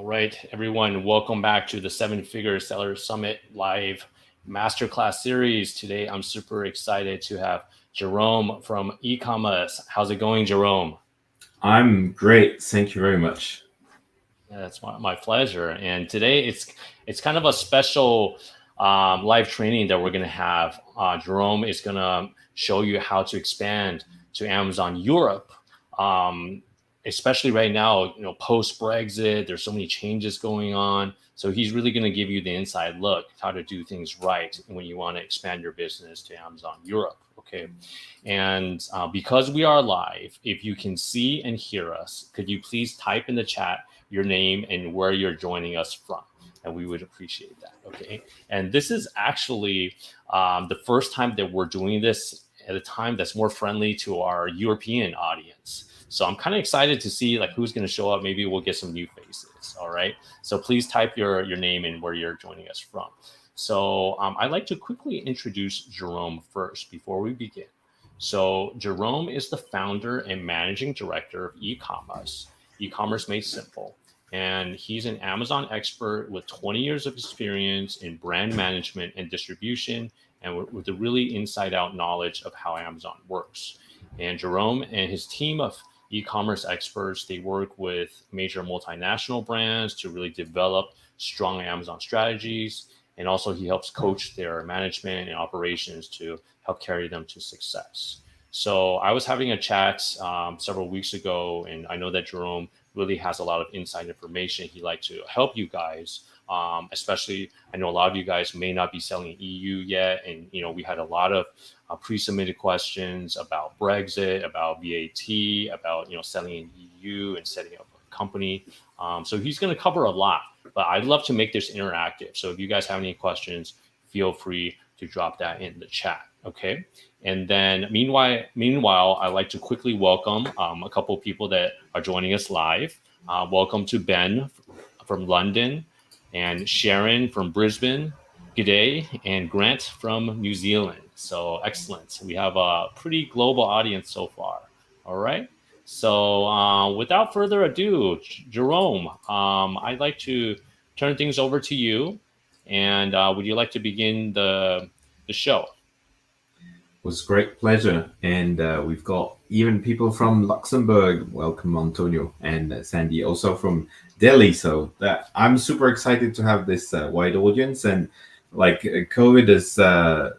All right, everyone, welcome back to the Seven Figure Seller Summit live masterclass series. Today, I'm super excited to have Jerome from e-Comas. How's it going, Jerome? I'm great. Thank you very much. Yeah, it's my pleasure. And today, it's kind of a special live training that we're going to have. Jerome is going to show you how to expand to Amazon Europe. Um, Especially right now, post Brexit, there's so many changes going on. So he's really going to give you the inside look how to do things right when you want to expand your business to Amazon Europe. Okay. And because we are live, if you can see and hear us, could you please type in the chat your name and where you're joining us from? And we would appreciate that. Okay. And this is actually the first time that we're doing this at a time that's more friendly to our European audience. So I'm kind of excited to see like who's going to show up. Maybe we'll get some new faces. All right. So please type your name and where you're joining us from. So I'd like to quickly introduce Jerome first before we begin. So Jerome is the founder and managing director of e-Commerce, e-commerce made simple. And he's an Amazon expert with 20 years of experience in brand management and distribution, and with a really inside out knowledge of how Amazon works. And Jerome and his team of e-commerce experts, they work with major multinational brands to really develop strong Amazon strategies. And also he helps coach their management and operations to help carry them to success. So I was having a chat several weeks ago, and I know that Jerome really has a lot of inside information. He'd like to help you guys, especially I know a lot of you guys may not be selling EU yet, and we had a lot of pre-submitted questions about Brexit, about VAT, about selling in EU and setting up a company. So he's going to cover a lot, but I'd love to make this interactive. So if you guys have any questions, feel free to drop that in the chat. Okay. And then meanwhile, I'd like to quickly welcome a couple of people that are joining us live. Welcome to Ben from London, and Sharon from Brisbane. G'day, and Grant from New Zealand. So excellent. We have a pretty global audience so far. All right. So without further ado, Jerome, I'd like to turn things over to you. And would you like to begin the show? It was a great pleasure. And we've got even people from Luxembourg. Welcome, Antonio, and Sandy, also from Delhi. So I'm super excited to have this wide audience. And like COVID has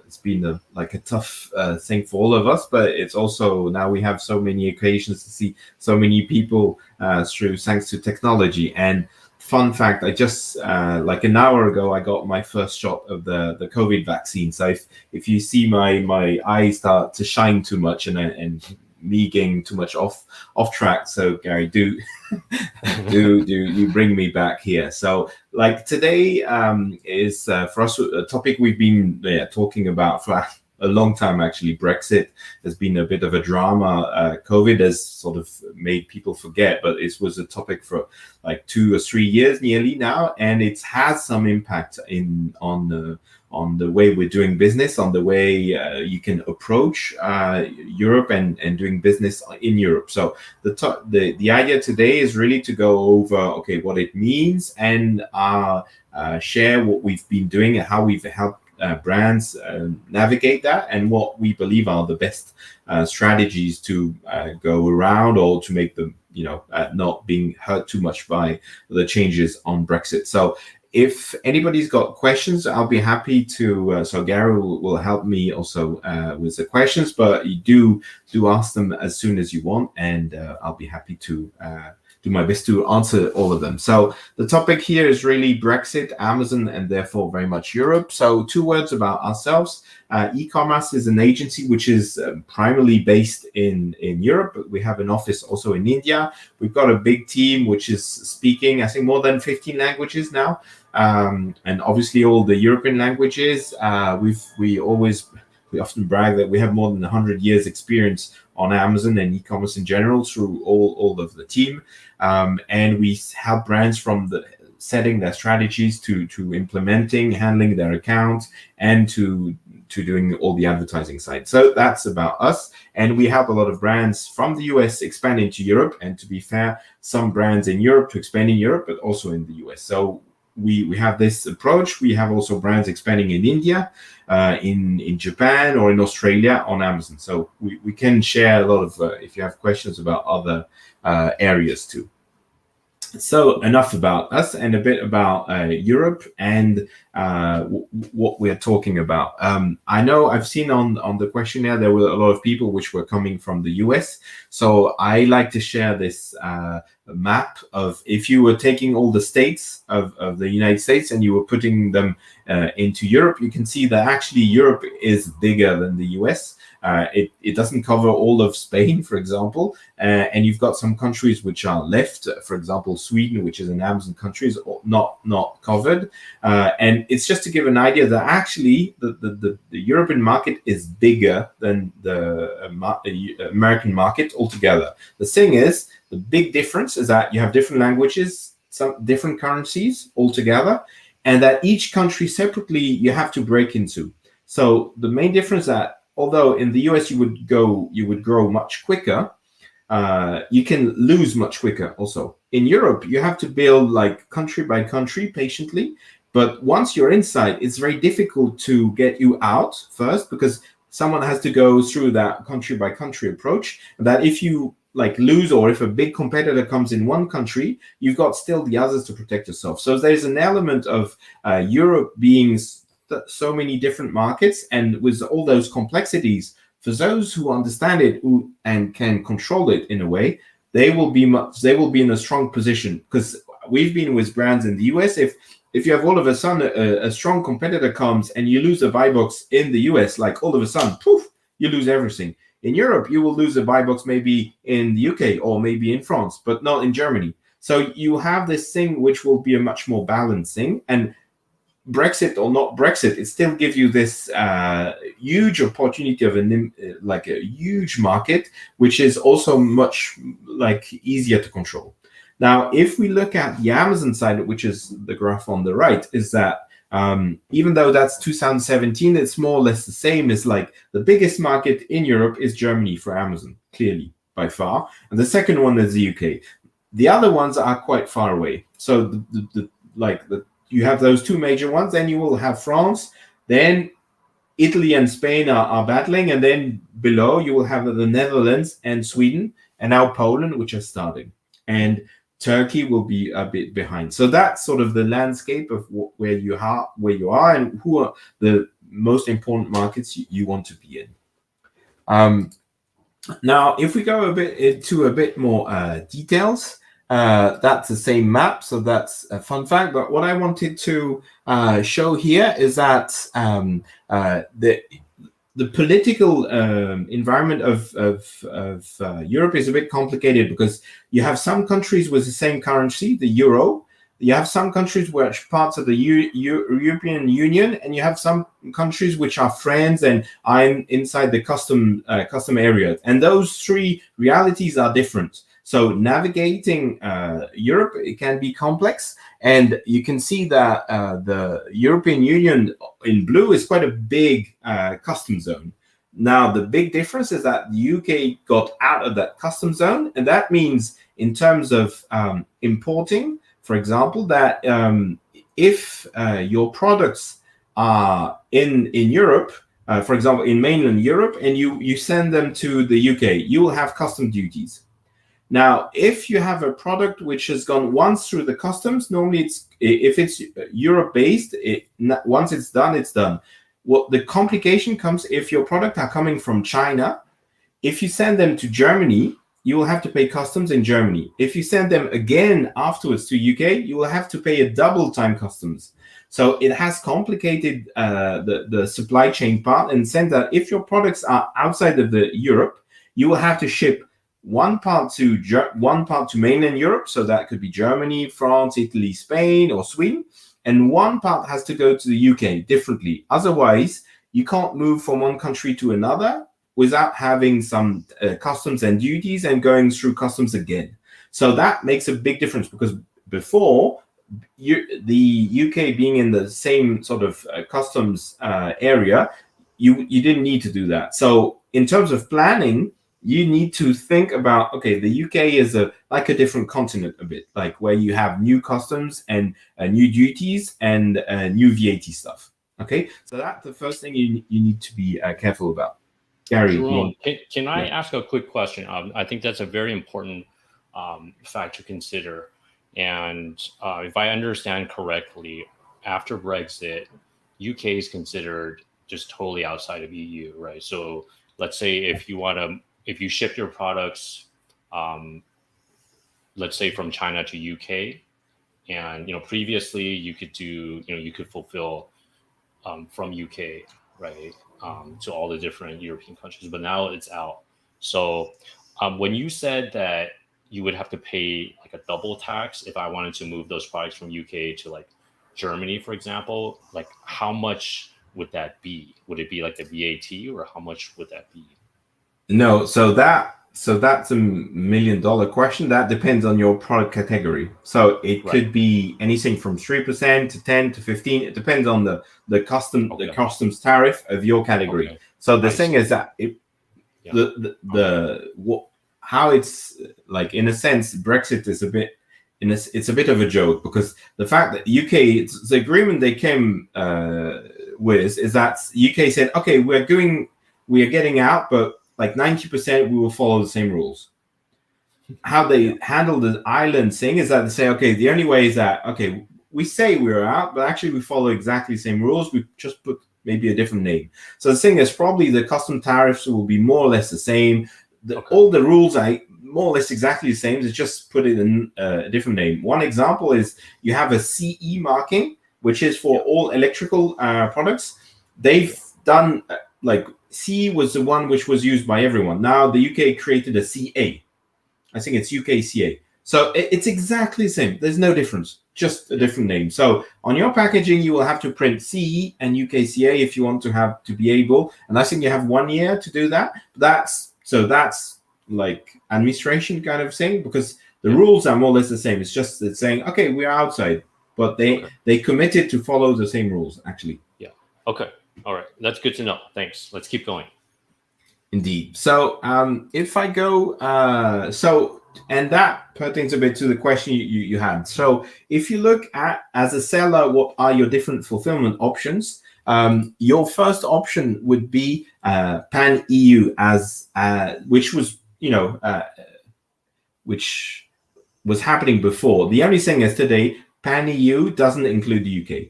it's been a tough thing for all of us, but it's also now we have so many occasions to see so many people through thanks to technology. And fun fact, I just like an hour ago, I got my first shot of the COVID vaccine. So if you see my eyes start to shine too much and me getting too much off track, so Gary, do you bring me back here? So like today is for us a topic we've been talking about for a long time. Actually, Brexit has been a bit of a drama. COVID has sort of made people forget, but it was a topic for like 2 or 3 years nearly now, and it has some impact on the way we're doing business, on the way you can approach Europe and doing business in Europe. So the idea today is really to go over what it means and share what we've been doing and how we've helped brands navigate that, and what we believe are the best strategies to go around or to make them not being hurt too much by the changes on Brexit. So if anybody's got questions, I'll be happy to. So Gary will help me also with the questions, but you do ask them as soon as you want, and I'll be happy to do my best to answer all of them. So the topic here is really Brexit, Amazon, and therefore very much Europe. So 2 words about ourselves. e-Commerce is an agency which is primarily based in Europe, but we have an office also in India. We've got a big team which is speaking, I think, more than 15 languages now. And obviously all the European languages. We often brag that we have more than 100 years experience on Amazon and e-commerce in general through all of the team. And we help brands from setting their strategies to implementing, handling their accounts, and to doing all the advertising side. So that's about us, and we help a lot of brands from the US expand into Europe, and to be fair, some brands in Europe to expand in Europe, but also in the US. So we have this approach. We have also brands expanding in India, in Japan, or in Australia on Amazon. So we can share a lot of, if you have questions about other areas too. So enough about us and a bit about Europe and what we're talking about. I know I've seen on the questionnaire there were a lot of people which were coming from the US. So I like to share this map of, if you were taking all the states of the United States and you were putting them into Europe, you can see that actually Europe is bigger than the US. It doesn't cover all of Spain, for example, and you've got some countries which are left. For example, Sweden, which is an Amazon country, is not covered. And it's just to give an idea that actually the European market is bigger than the American market altogether. The thing is, the big difference is that you have different languages, some different currencies altogether, and that each country separately you have to break into. So the main difference that, although in the US you would grow much quicker, you can lose much quicker also. In Europe, you have to build like country by country patiently. But once you're inside, it's very difficult to get you out first, because someone has to go through that country by country approach. That if you like lose, or if a big competitor comes in one country, you've got still the others to protect yourself. So there's an element of Europe being so many different markets, and with all those complexities, for those who understand it and can control it in a way, they will be in a strong position. Because we've been with brands in the US, if you have all of a sudden a strong competitor comes and you lose a buy box in the US, like all of a sudden, poof, you lose everything. In Europe, you will lose a buy box maybe in the UK or maybe in France, but not in Germany. So you have this thing which will be a much more balanced thing. And Brexit or not Brexit, it still gives you this huge opportunity of a huge market, which is also much easier to control. Now, if we look at the Amazon side, which is the graph on the right, is that even though that's 2017, it's more or less the same. It's like the biggest market in Europe is Germany for Amazon, clearly by far, and the second one is the UK. The other ones are quite far away. So you have those two major ones, then you will have France, then Italy and Spain are battling, and then below you will have the Netherlands and Sweden, and now Poland, which are starting, and Turkey will be a bit behind. So that's sort of the landscape of where you are, and who are the most important markets you want to be in. Now, if we go a bit more details. That's the same map, so that's a fun fact. But what I wanted to show here is that the political environment of Europe is a bit complicated, because you have some countries with the same currency, the euro. You have some countries which are parts of the European Union, and you have some countries which are friends and are inside the custom area. And those three realities are different. So navigating Europe, it can be complex, and you can see that the European Union in blue is quite a big custom zone. Now, the big difference is that the UK got out of that custom zone, and that means in terms of importing, for example, that if your products are in Europe, for example, in mainland Europe, and you send them to the UK, you will have custom duties. Now, if you have a product which has gone once through the customs, normally if it's Europe-based, once it's done, it's done. Well, the complication comes if your product are coming from China. If you send them to Germany, you will have to pay customs in Germany. If you send them again afterwards to UK, you will have to pay a double time customs. So it has complicated the supply chain part, and sense that if your products are outside of the Europe, you will have to ship one part to mainland Europe, so that could be Germany, France, Italy, Spain, or Sweden, and one part has to go to the UK differently. Otherwise, you can't move from one country to another without having some customs and duties and going through customs again. So that makes a big difference, because before, the UK being in the same sort of customs area, you didn't need to do that. So in terms of planning, you need to think about, okay, the UK is like a different continent a bit, like where you have new customs and new duties and new VAT stuff. Okay, so that's the first thing you need to be careful about. Gary, Jerome, can I Yeah. ask a quick question? I think that's a very important fact to consider. And if I understand correctly, after Brexit, UK is considered just totally outside of EU, right? So let's say if you ship your products, um, let's say from China to UK, and previously you could fulfill from UK, right, to all the different European countries, but now it's out. So when you said that you would have to pay like a double tax if I wanted to move those products from UK to like Germany, for example, like how much would that be? Would it be like the VAT, or how much would that be? No, so that's $1 million question. That depends on your product category. So it Right. could be anything from 3% to 10 to 15. It depends on the customs tariff of your category. Okay. So the I thing see. is that Yeah. how it's like, in a sense, Brexit is it's a bit of a joke, because the fact that UK, the agreement they came with is that UK said, okay, we are getting out, but like 90% we will follow the same rules. How they handle the island thing is that they say, okay, the only way is that, okay, we say we're out, but actually we follow exactly the same rules. We just put maybe a different name. So the thing is, probably the custom tariffs will be more or less the same. All the rules are more or less exactly the same. They just put it in a different name. One example is you have a CE marking, which is for all electrical products. They've done like C was the one which was used by everyone. Now the UK created a CA. I think it's UKCA. So it's exactly the same. There's no difference, just a different name. So on your packaging, you will have to print CE and UKCA if you want to be able. And I think you have 1 year to do that. That's like administration kind of thing, because the rules are more or less the same. It's just it's saying, okay, we're outside, but they committed to follow the same rules, actually. Yeah. Okay. All right. That's good to know. Thanks. Let's keep going. Indeed. So if I go, and that pertains a bit to the question you had. So if you look at, as a seller, what are your different fulfillment options? Your first option would be Pan EU, which was which was happening before. The only thing is today, Pan EU doesn't include the UK.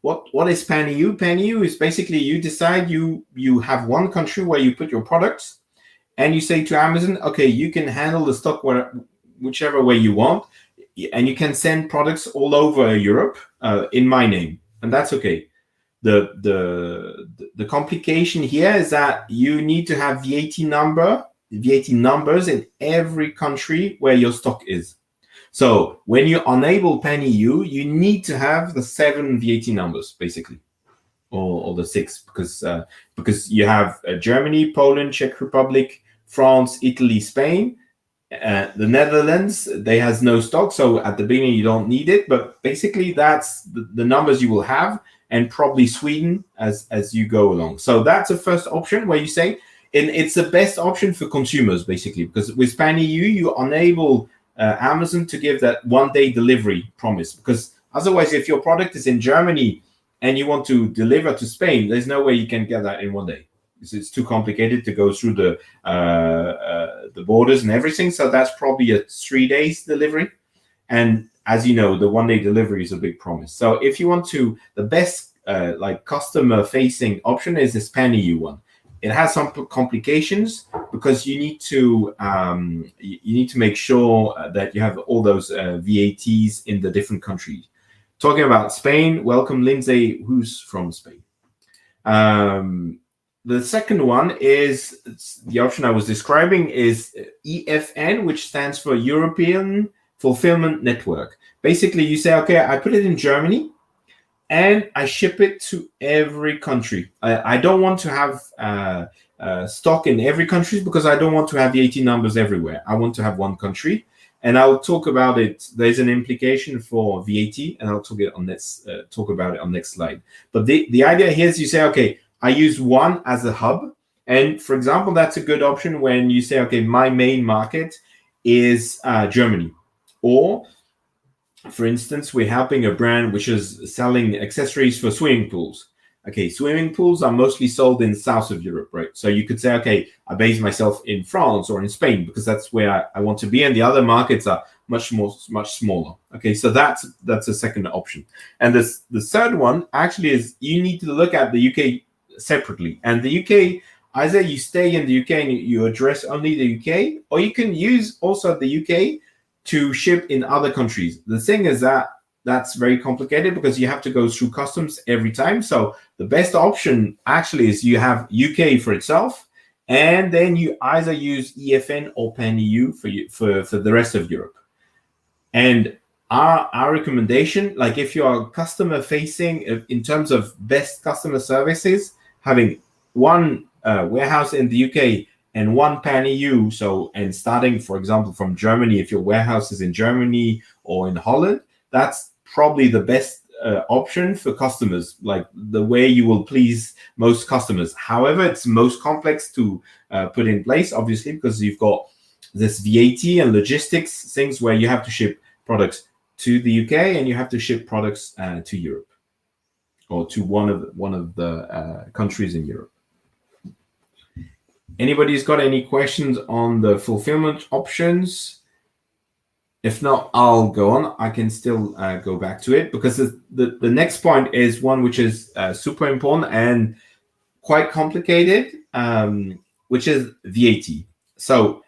What is Pan EU? Pan EU is basically you decide you have one country where you put your products, and you say to Amazon, okay, you can handle the stock whichever way you want, and you can send products all over Europe in my name, and that's okay. The complication here is that you need to have VAT numbers in every country where your stock is. So when you enable Pan EU, you need to have the 7 VAT numbers, basically, or the 6, because you have Germany, Poland, Czech Republic, France, Italy, Spain, the Netherlands. They has no stock, so at the beginning you don't need it. But basically, that's the numbers you will have, and probably Sweden as you go along. So that's the first option where you say, and it's the best option for consumers, basically, because with Pan EU you enable Amazon to give that 1-day delivery promise, because otherwise, if your product is in Germany and you want to deliver to Spain, there's no way you can get that in 1 day. It's too complicated to go through the borders and everything. So that's probably a 3 days delivery. And as you know, the 1-day delivery is a big promise. So if you want the best like customer facing option is this Pan EU one. It has some complications because you need to make sure that you have all those VATs in the different countries. Talking about Spain, welcome Lindsay, who's from Spain. The second one is the option I was describing is EFN, which stands for European Fulfillment Network. Basically, you say, okay, I put it in Germany, and I ship it to every country. I don't want to have stock in every country because I don't want to have VAT numbers everywhere. I want to have one country, and I'll talk about it. There's an implication for VAT, and I'll talk about it on next slide. But the idea here is you say, okay, I use one as a hub. And for example, that's a good option when you say, okay, my main market is Germany. Or, for instance, we're helping a brand which is selling accessories for swimming pools. Okay, swimming pools are mostly sold in south of Europe, right? So you could say, okay, I base myself in France or in Spain because that's where I want to be, and the other markets are much smaller. Okay, so that's a second option. And the third one actually is you need to look at the UK separately. And the UK, either you stay in the UK and you address only the UK, or you can use also the UK to ship in other countries. The thing is that that's very complicated because you have to go through customs every time. So the best option actually is you have UK for itself, and then you either use EFN or Pan-EU for the rest of Europe. And our recommendation, like if you are customer facing in terms of best customer services, having one warehouse in the UK and one Pan-EU, so, and starting, for example, from Germany, if your warehouse is in Germany or in Holland, that's probably the best option for customers, like the way you will please most customers. However, it's most complex to put in place, obviously, because you've got this VAT and logistics things where you have to ship products to the UK and you have to ship products to Europe or to one of the countries in Europe. Anybody's got any questions on the fulfillment options? If not, I'll go on. I can still go back to it because the next point is one which is super important and quite complicated, which is VAT. So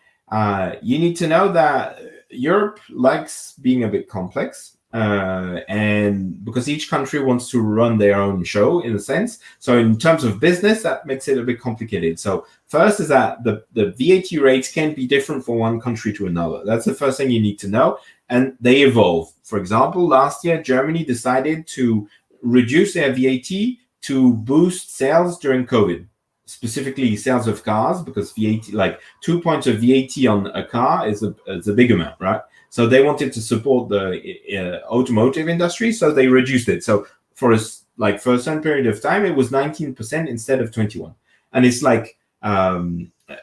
you need to know that Europe likes being a bit complex, and because each country wants to run their own show in a sense. So in terms of business, that makes it a bit complicated. So first is that the VAT rates can be different from one country to another. That's the first thing you need to know. And they evolve. For example, last year, Germany decided to reduce their VAT to boost sales during COVID, specifically sales of cars, because VAT, like 2 points of VAT on a car is a big amount, right? So they wanted to support the automotive industry, so they reduced it. So for a certain period of time, it was 19% instead of 21%, and it's like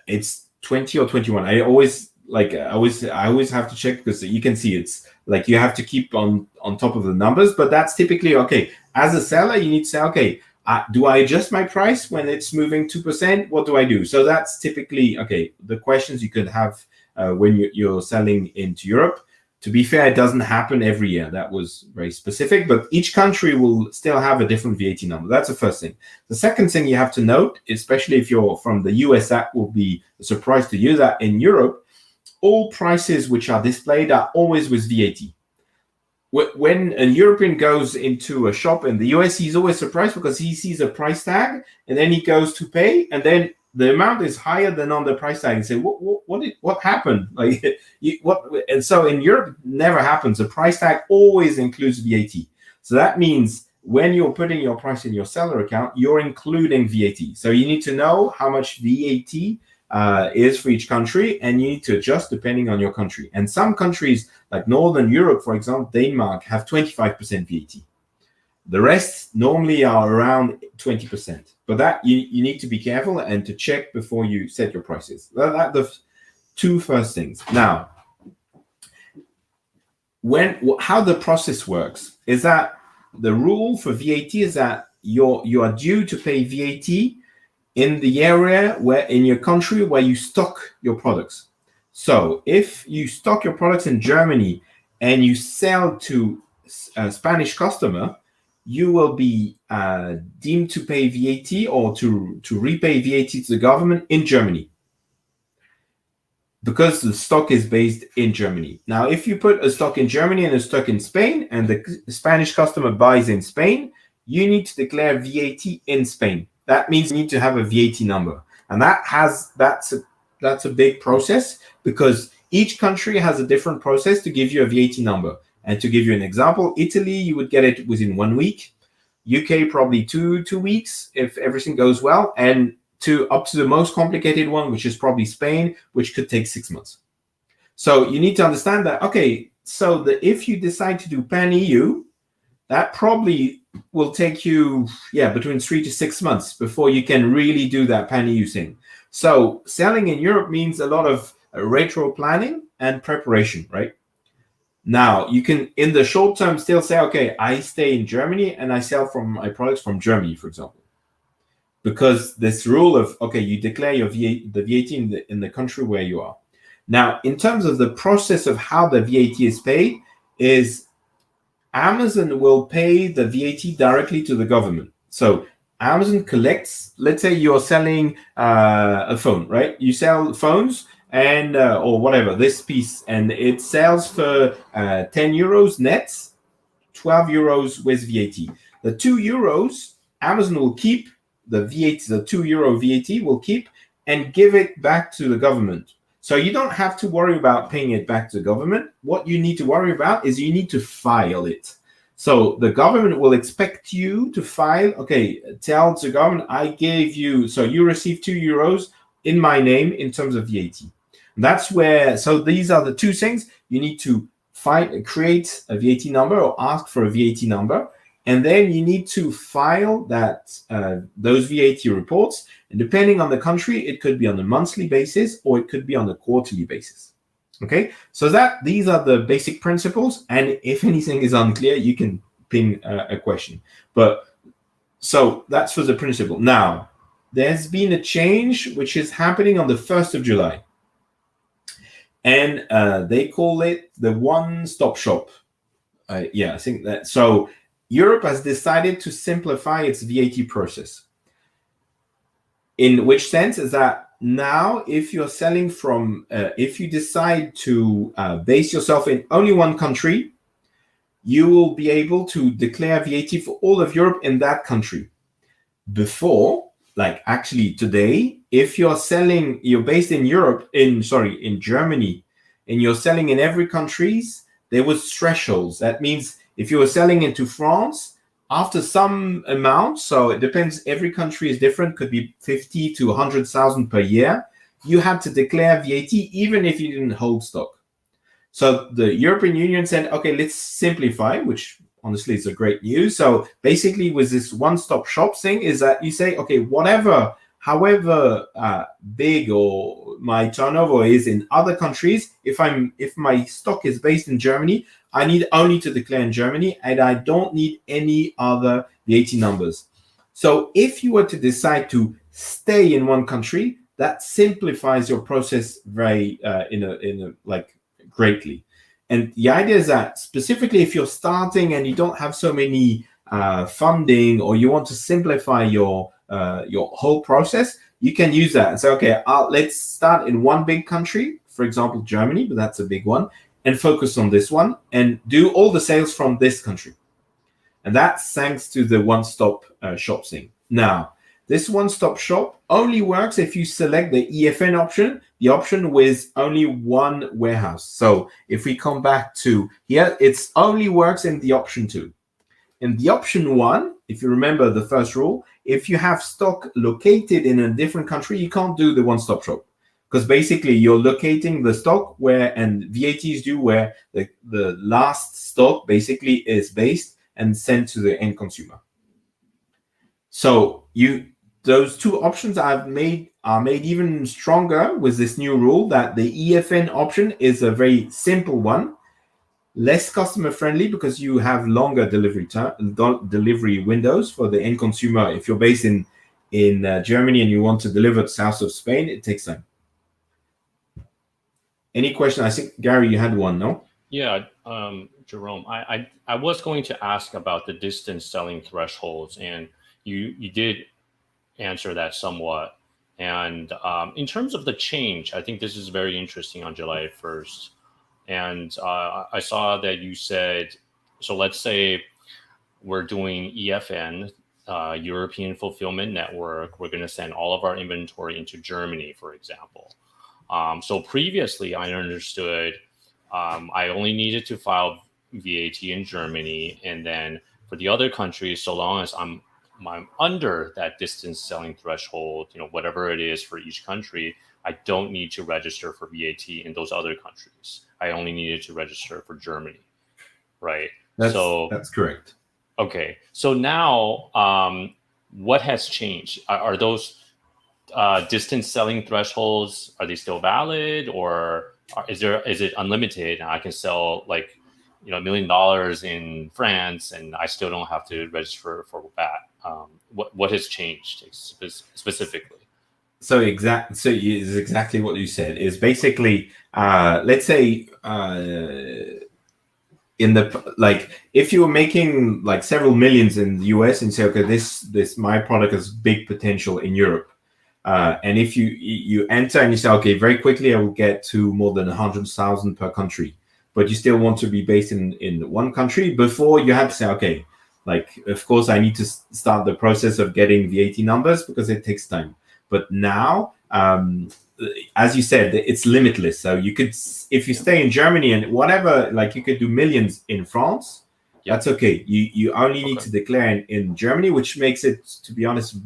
it's 20 or 21. I always have to check because you can see it's like you have to keep on top of the numbers. But that's typically okay. As a seller, you need to say, okay, do I adjust my price when it's moving 2%? What do I do? So that's typically okay. The questions you could have when you're selling into Europe. To be fair, it doesn't happen every year. That was very specific, but each country will still have a different VAT number. That's the first thing. The second thing you have to note, especially if you're from the US, that will be a surprise to you, that in Europe, all prices which are displayed are always with VAT. When a European goes into a shop in the US, he's always surprised because he sees a price tag and then he goes to pay, and then the amount is higher than on the price tag. And say, what happened? Like, what? And so in Europe, it never happens. The price tag always includes VAT. So that means when you're putting your price in your seller account, you're including VAT. So you need to know how much VAT is for each country, and you need to adjust depending on your country. And some countries, like Northern Europe, for example, Denmark, have 25% VAT. The rest normally are around 20%. But that you need to be careful and to check before you set your prices. That's the two first things. Now, how the process works is that the rule for VAT is that you are due to pay VAT in the area in your country where you stock your products. So if you stock your products in Germany and you sell to a Spanish customer, you will be deemed to pay VAT or to repay VAT to the government in Germany, because the stock is based in Germany. Now, if you put a stock in Germany and a stock in Spain, and the Spanish customer buys in Spain, you need to declare VAT in Spain. That means you need to have a VAT number, and that's a big process because each country has a different process to give you a VAT number. And to give you an example, Italy, you would get it within 1 week. UK, probably two weeks if everything goes well. And up to the most complicated one, which is probably Spain, which could take 6 months. So you need to understand that, okay, so if you decide to do Pan-EU, that probably will take you, between 3 to 6 months before you can really do that pan-EU thing. So selling in Europe means a lot of retro planning and preparation, right? Now, you can, in the short term, still say, okay, I stay in Germany and I sell from my products from Germany, for example. Because this rule of, okay, you declare the VAT in the country where you are. Now, in terms of the process of how the VAT is paid, is Amazon will pay the VAT directly to the government. So Amazon collects, let's say you're selling a phone, right? You sell phones and or whatever, this piece, and it sells for 10 euros net, 12 euros with VAT. The 2 euros, Amazon will keep the VAT, the 2 euro VAT will keep and give it back to the government. So you don't have to worry about paying it back to the government. What you need to worry about is you need to file it. So the government will expect you to file, okay, tell the government, I gave you, so you received 2 euros in my name in terms of VAT. That's where, so these are the two things. You need to create a VAT number or ask for a VAT number. And then you need to file those VAT reports. And depending on the country, it could be on a monthly basis or it could be on a quarterly basis. Okay, so these are the basic principles. And if anything is unclear, you can ping a question. But so that's for the principle. Now, there's been a change which is happening on the 1st of July. And they call it the one-stop shop. I think that. So Europe has decided to simplify its VAT process. In which sense is that now, if you're selling from, if you decide to base yourself in only one country, you will be able to declare VAT for all of Europe in that country. Before, like actually today, if you're based in in Germany, and you're selling in every countries, there was thresholds. That means if you were selling into France, after some amount, so it depends, every country is different, could be 50 to 100,000 per year, you had to declare VAT even if you didn't hold stock. So the European Union said, okay, let's simplify, which honestly is a great news. So basically with this one-stop shop thing is that you say, okay, however big or my turnover is in other countries, if my stock is based in Germany, I need only to declare in Germany and I don't need any other VAT numbers. So if you were to decide to stay in one country, that simplifies your process very greatly. And the idea is that specifically if you're starting and you don't have so many funding, or you want to simplify your whole process, you can use that and say, okay, let's start in one big country, for example, Germany, but that's a big one, and focus on this one and do all the sales from this country. And that's thanks to the one-stop shop thing. Now, this one-stop shop only works if you select the EFN option, the option with only one warehouse. So if we come back to here, it only works in the option 2. In the option 1, if you remember the first rule, if you have stock located in a different country, you can't do the one-stop shop. Because basically you're locating the stock and VAT is due where the last stock basically is based and sent to the end consumer. So those two options are made even stronger with this new rule, that the EFN option is a very simple one, less customer friendly because you have longer delivery windows for the end consumer. If you're based in Germany and you want to deliver to south of Spain, it takes time. Any question? I think, Gary, you had one, no? Yeah, Jerome, I was going to ask about the distance selling thresholds, and you did answer that somewhat. And in terms of the change, I think this is very interesting on July 1st. And I saw that you said, so let's say we're doing EFN, European Fulfillment Network. We're going to send all of our inventory into Germany, for example. So previously, I understood I only needed to file VAT in Germany, and then for the other countries, so long as I'm under that distance selling threshold, whatever it is for each country, I don't need to register for VAT in those other countries. I only needed to register for Germany, right? That's correct. Okay. So now, what has changed? Are those distance selling thresholds, are they still valid, or is it unlimited? And I can sell like $1 million in France, and I still don't have to register for VAT. What has changed specifically? So it's exactly what you said. Is basically, let's say, in the like, if you were making like several millions in the US and say, okay, this my product has big potential in Europe, and if you enter and you say, okay, very quickly I will get to more than 100,000 per country, but you still want to be based in one country, before you had to say, okay, like, of course I need to start the process of getting VAT numbers because it takes time. But now, as you said, it's limitless. So you could, if you stay in Germany and whatever, like you could do millions in France. That's okay. You only need to declare in Germany, which makes it, to be honest,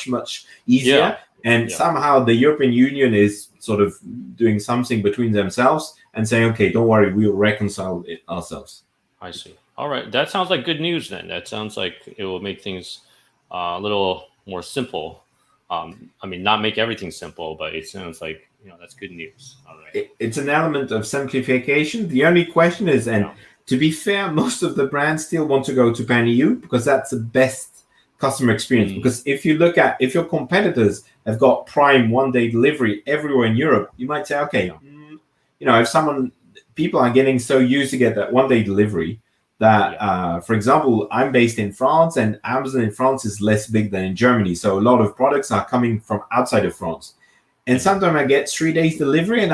much easier. Yeah. And somehow the European Union is sort of doing something between themselves and saying, okay, don't worry, we'll reconcile it ourselves. I see. All right. That sounds like good news then. That sounds like it will make things a little more simple. I mean, not make everything simple, but it sounds like, that's good news. All right. It's an element of simplification. The only question is, and to be fair, most of the brands still want to go to Pan EU because that's the best customer experience. Because if your competitors have got Prime 1-day delivery everywhere in Europe, you might say, okay, if people are getting so used to get that 1-day delivery that, for example, I'm based in France, and Amazon in France is less big than in Germany. So a lot of products are coming from outside of France. And sometimes I get 3 days delivery, and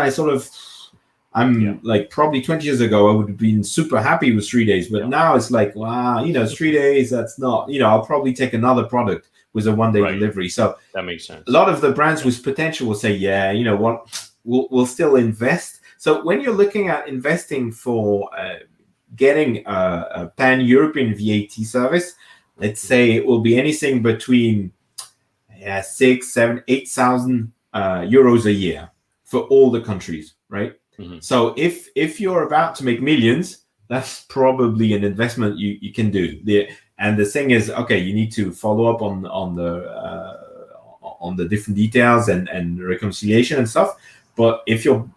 I'm like, probably 20 years ago, I would have been super happy with 3 days. But now it's like, wow, 3 days, that's not, I'll probably take another product with a 1-day delivery. So that makes sense. A lot of the brands with potential will say, yeah, you know what, we'll still invest. So when you're looking at investing for getting a pan-European VAT service, let's say it will be anything between 6,000, 7,000, 8,000 euros a year for all the countries, right? Mm-hmm. So if you're about to make millions, that's probably an investment you can do. And the thing is, okay, you need to follow up on the different details and reconciliation and stuff. But if your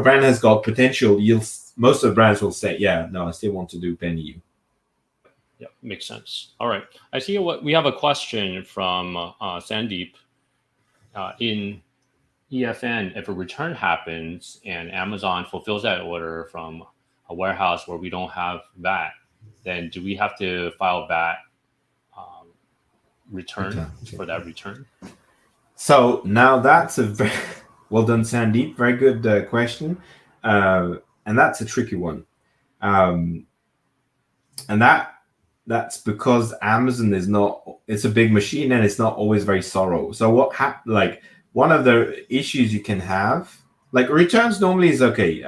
brand has got potential, most of the brands will say, yeah, no, I still want to do Pan EU. Yeah, makes sense. All right. I see we have a question from Sandeep. In EFN, if a return happens and Amazon fulfills that order from a warehouse where we don't have VAT, then do we have to file VAT return for that return? So now that's a very well done, Sandeep. Very good question. And that's a tricky one. And that's because Amazon it's a big machine and it's not always very thorough. So one of the issues you can have, like returns normally is okay.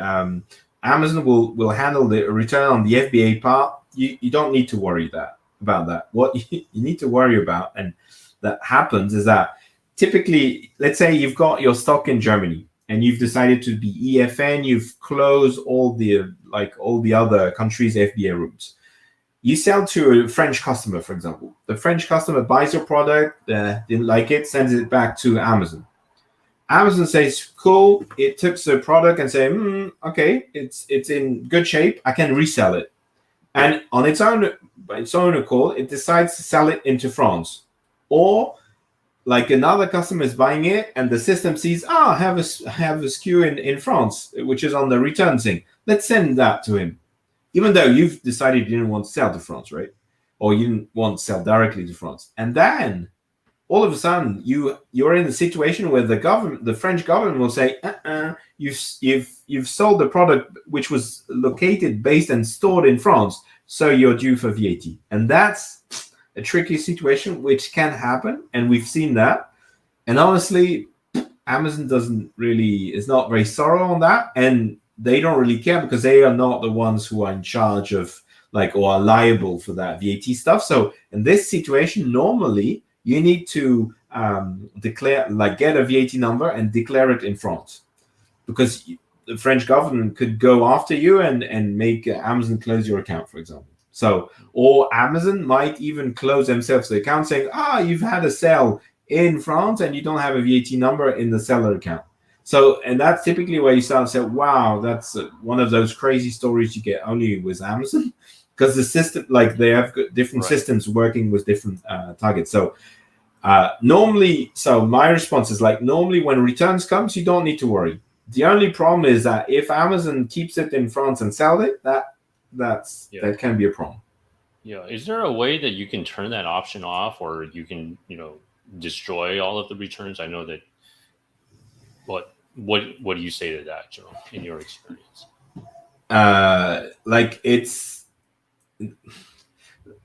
Amazon will handle the return on the FBA part. You don't need to worry about that. What you need to worry about, and that happens, is that typically, let's say you've got your stock in Germany and you've decided to be EFN, you've closed all the other countries' FBA routes. You sell to a French customer, for example. The French customer buys your product, didn't like it, sends it back to Amazon. Amazon says, cool, it took the product and say, okay, it's in good shape, I can resell it. And on by its own accord, it decides to sell it into France. Or like another customer is buying it and the system sees, I have a SKU in France, which is on the return thing. Let's send that to him. Even though you've decided you didn't want to sell to France, right? Or you didn't want to sell directly to France. And then all of a sudden you're in a situation where the French government will say, you've sold the product which was located, based and stored in France, so you're due for VAT. And that's a tricky situation which can happen, and we've seen that. And honestly, Amazon is not very thorough on that, and they don't really care because they are not the ones who are in charge of or are liable for that VAT stuff. So in this situation, normally you need to declare, get a VAT number and declare it in France, because the French government could go after you and make Amazon close your account, for example. So, or Amazon might even close themselves the account saying, you've had a sale in France and you don't have a VAT number in the seller account. So, and that's typically where you start to say, wow, that's one of those crazy stories you get only with Amazon, because the system, like they have different systems working with different targets. So normally, so my response is like, normally when returns comes, you don't need to worry. The only problem is that if Amazon keeps it in France and sell it, that can be a problem. Yeah. Is there a way that you can turn that option off, or you can, destroy all of the returns? I know that. What do you say to that, Jerome, in your experience? Like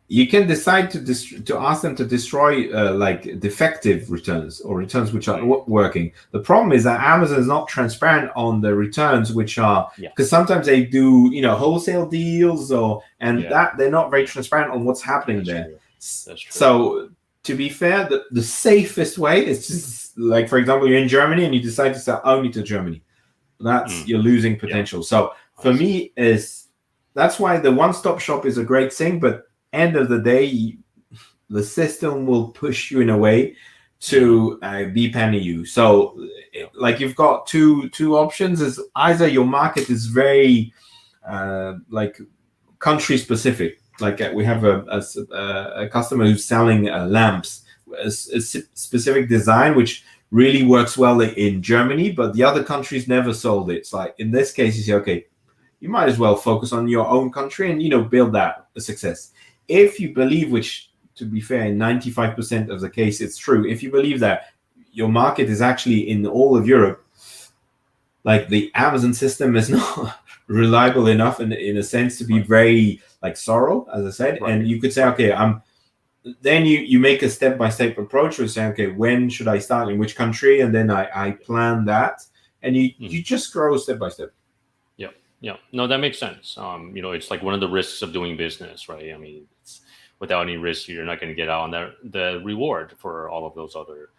you can decide to ask them to destroy like defective returns or returns which are working. The problem is that Amazon is not transparent on the returns which are, because sometimes they do wholesale deals that they're not very transparent on what's happening there. True. That's true. So to be fair, the safest way is just, like, for example, you're in Germany and you decide to sell only to Germany. That's you're losing potential. So for me, that's why the one-stop shop is a great thing, but end of the day, the system will push you in a way to be pan-EU. So like you've got two options. Is either your market is very like country specific. Like we have a customer who's selling lamps, a specific design which really works well in Germany, but the other countries never sold it. It's like in this case, you say, okay, you might as well focus on your own country and build that a success. If you believe, which to be fair, in 95% of the case it's true, if you believe that your market is actually in all of Europe, like the Amazon system is not reliable enough in a sense to be very like thorough, as I said. And you could say, okay, then you make a step-by-step approach where you say, okay, when should I start in which country? And then I plan that, and you just grow step by step. Yeah. No, that makes sense. It's like one of the risks of doing business, right? I mean, without any risk, you're not going to get out on the reward for all of those other,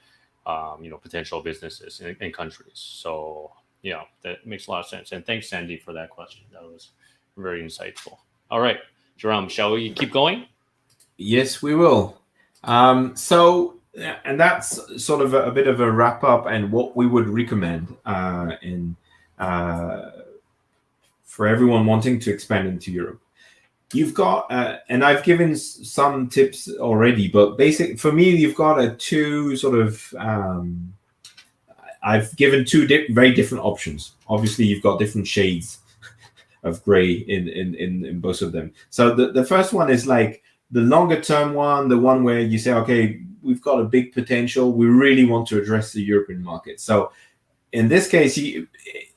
potential businesses and countries. So yeah, that makes a lot of sense. And thanks, Sandy, for that question. That was very insightful. All right, Jerome, shall we keep going? Yes, we will. So, and that's sort of a bit of a wrap up and what we would recommend for everyone wanting to expand into Europe. You've got, and I've given some tips already, but for me, you've got two sort of, I've given two very different options. Obviously, you've got different shades of gray in both of them. So the first one is like the longer term one, the one where you say, okay, we've got a big potential. We really want to address the European market. So in this case,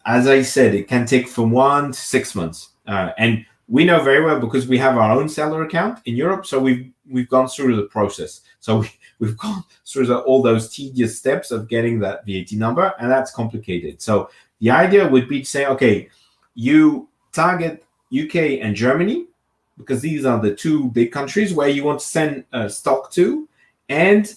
as I said, it can take from 1 to 6 months. And we know very well because we have our own seller account in Europe. So we've gone through the process. So we've gone through all those tedious steps of getting that VAT number, and that's complicated. So the idea would be to say, okay, you target UK and Germany, because these are the two big countries where you want to send stock to, and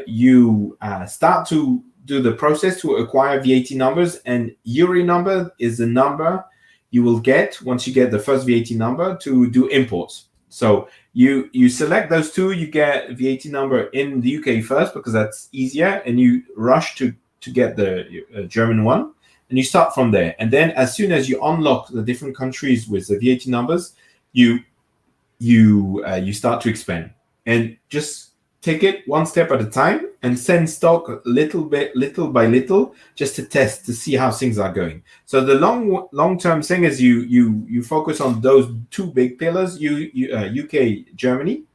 you start to do the process to acquire VAT numbers, and EURI number is the number you will get once you get the first VAT number to do imports. So you select those two, you get VAT number in the UK first because that's easier, and you rush to get the German one, and you start from there. And then as soon as you unlock the different countries with the VAT numbers, you start to expand, and just take it one step at a time and send stock little by little, just to test to see how things are going. So the long-term thing is you focus on those two big pillars, UK, Germany.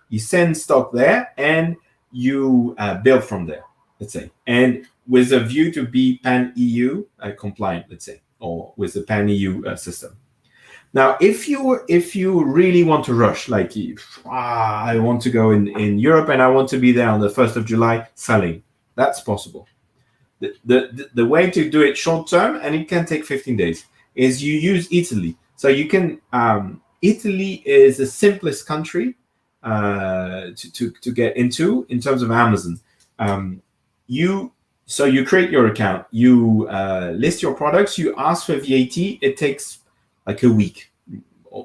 You send stock there and you build from there, let's say, and with a view to be pan-EU compliant, let's say, or with the pan-EU system. Now, if you really want to rush, like I want to go in Europe and I want to be there on the 1st of July selling, that's possible. The way to do it short term, and it can take 15 days, is you use Italy. So you can, Italy is the simplest country to get into in terms of Amazon. So you create your account, you list your products, you ask for VAT, it takes like a week,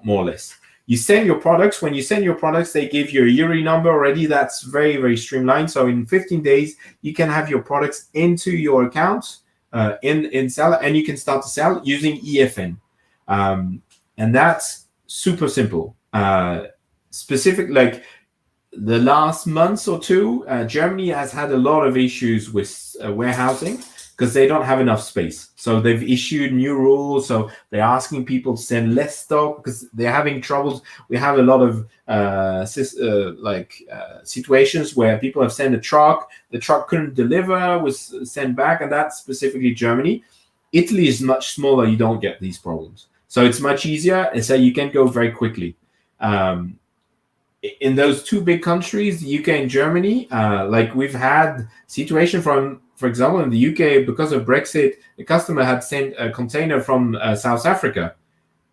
more or less. you send your products. When you send your products, they give you a URI number already. That's very, very streamlined. So in 15 days, you can have your products into your account in Seller, and you can start to sell using EFN. And that's super simple. Specific, like the last months or two, Germany has had a lot of issues with warehousing because they don't have enough space. So they've issued new rules. So they're asking people to send less stock because they're having troubles. We have a lot of situations where people have sent a truck, the truck couldn't deliver, was sent back, and that's specifically Germany. Italy is much smaller. You don't get these problems. So it's much easier. And so you can go very quickly. In those two big countries, the UK and Germany, like we've had situation from, for example, in the UK, because of Brexit, the customer had sent a container from South Africa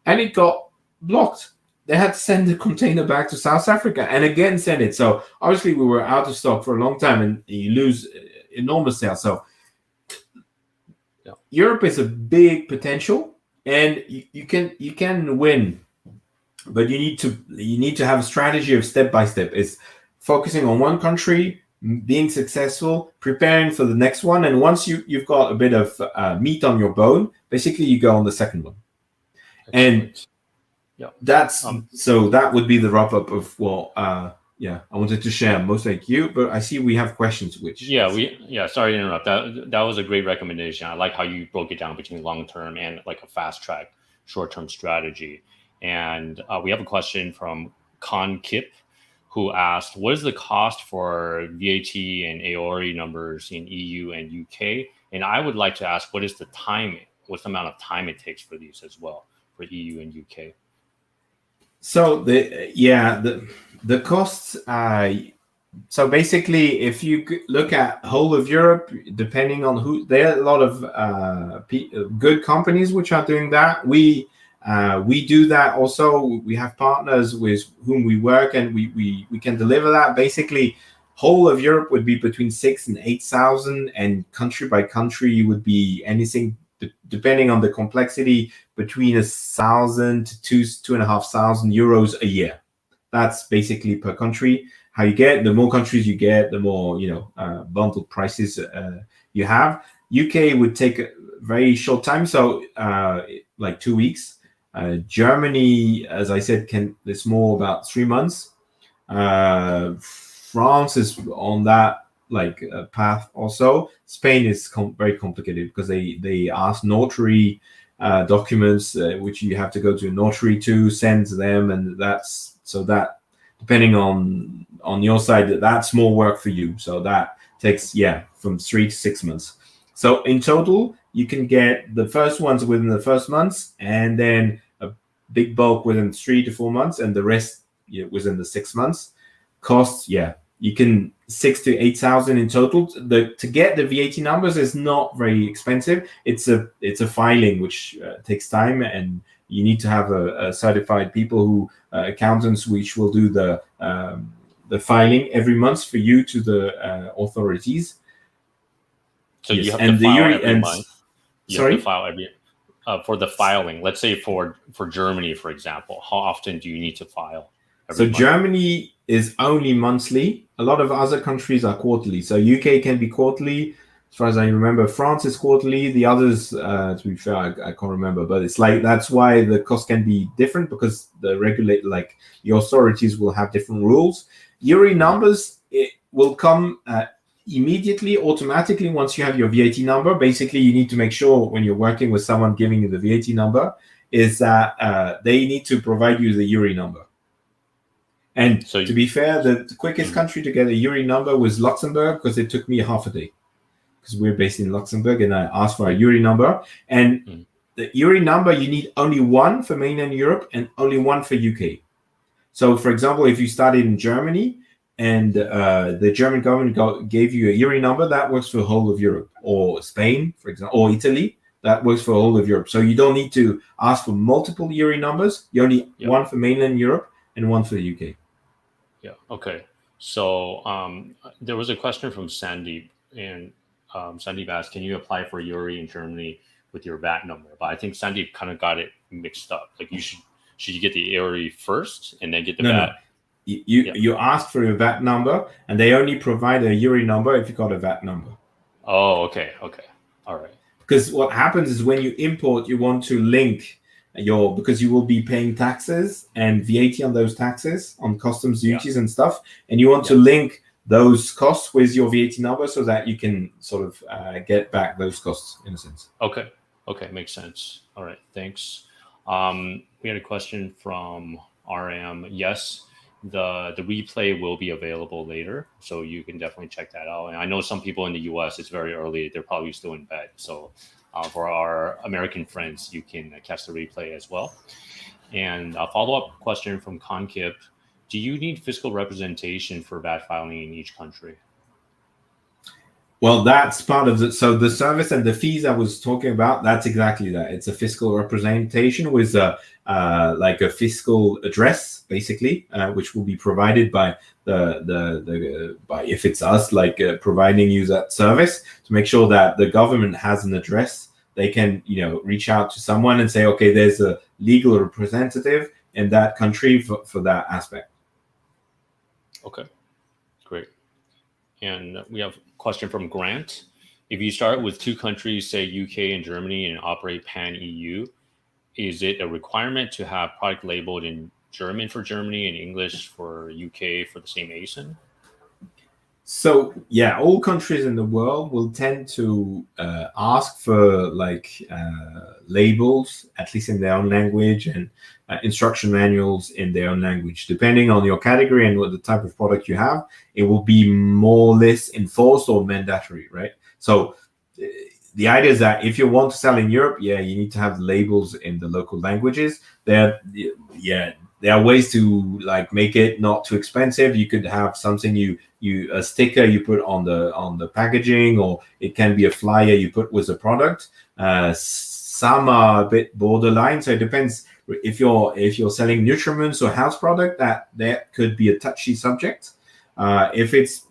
and it got blocked. They had to send the container back to South Africa and again send it. So obviously we were out of stock for a long time and you lose enormous sales. So Europe is a big potential and you can win. But you need to have a strategy of step by step. It's focusing on one country, being successful, preparing for the next one, and once you've got a bit of meat on your bone, basically you go on the second one. Excellent. And that's so that would be the wrap up of I wanted to share most like you, but I see we have questions. Sorry to interrupt. That was a great recommendation. I like how you broke it down between long term and like a fast track short term strategy. And we have a question from Con Kip, who asked, what is the cost for VAT and AORI numbers in EU and UK? And I would like to ask, what's the amount of time it takes for these as well, for EU and UK? So the costs, so basically, if you look at whole of Europe, depending on who, there are a lot of good companies which are doing that. We do that also. We have partners with whom we work and we can deliver that. Basically, whole of Europe would be between 6,000 and 8,000, and country by country would be anything depending on the complexity between 1,000 to 2,500 euros a year. That's basically per country. How you get, the more countries you get, the more bundled prices you have. UK would take a very short time, so like 2 weeks. Germany, as I said, it's more about 3 months. France is on that path also. Spain is very complicated because they ask notary documents, which you have to go to a notary to send to them, and that depending on your side, that's more work for you. So that takes from 3 to 6 months. So in total, you can get the first ones within the first months, and then a big bulk within 3 to 4 months, and the rest within the 6 months. Costs, you can 6,000 to 8,000 in total. To get the VAT numbers is not very expensive. It's a filing which takes time, and you need to have a certified people accountants which will do the filing every month for you to the authorities. So you have to file every month. You have to file every for the filing. Let's say for Germany, for example, how often do you need to file? So month? Germany is only monthly. A lot of other countries are quarterly. So UK can be quarterly. As far as I remember, France is quarterly. The others, to be fair, I can't remember. But it's that's why the cost can be different, because the authorities will have different rules. URI numbers, it will come immediately, automatically, once you have your VAT number. Basically, you need to make sure when you're working with someone giving you the VAT number is that they need to provide you the URI number. And so to be fair, the quickest country to get a URI number was Luxembourg, because it took me half a day, because we're based in Luxembourg, and I asked for a URI number. And the URI number, you need only one for mainland Europe and only one for UK. So, for example, if you started in Germany and the German government gave you a URI number, that works for the whole of Europe, or Spain, for example, or Italy, that works for the whole of Europe. So you don't need to ask for multiple URI numbers. You only one for mainland Europe and one for the UK. Yeah. Okay. So there was a question from Sandeep, and Sandeep asked, "Can you apply for URI in Germany with your VAT number?" But I think Sandeep kind of got it mixed up. Like, you should should you get the ERE first and then get the No, VAT? no. You ask for your VAT number, and they only provide a ERE number if you got a VAT number. Oh, okay. All right. Because what happens is when you import, you want to link because you will be paying taxes and VAT on those taxes, on customs duties and stuff, and you want to link those costs with your VAT number so that you can sort of get back those costs in a sense. Okay, makes sense. All right, thanks. We had a question from RM. Yes, the replay will be available later, so you can definitely check that out. And I know some people in the US, it's very early; they're probably still in bed. So for our American friends, you can catch the replay as well. And a follow-up question from Konkip: do you need fiscal representation for VAT filing in each country? Well, that's part of the service and the fees I was talking about. That's exactly that. It's a fiscal representation with like a fiscal address, basically, which will be provided by by if it's us, like providing you that service to make sure that the government has an address. They can reach out to someone and say, okay, there's a legal representative in that country for that aspect. Okay, great. And we have a question from Grant. If you start with two countries, say UK and Germany, and operate pan-EU, is it a requirement to have product labeled in German for Germany and English for UK for the same ASIN? So yeah, all countries in the world will tend to ask for labels, at least in their own language, and instruction manuals in their own language. Depending on your category and what the type of product you have, it will be more or less enforced or mandatory, right? So the idea is that if you want to sell in Europe, you need to have labels in the local languages. There are ways to make it not too expensive. You could have something a sticker you put on the packaging, or it can be a flyer you put with the product. Some are a bit borderline, so it depends. If you're selling nutriments or house product, that could be a touchy subject. If it's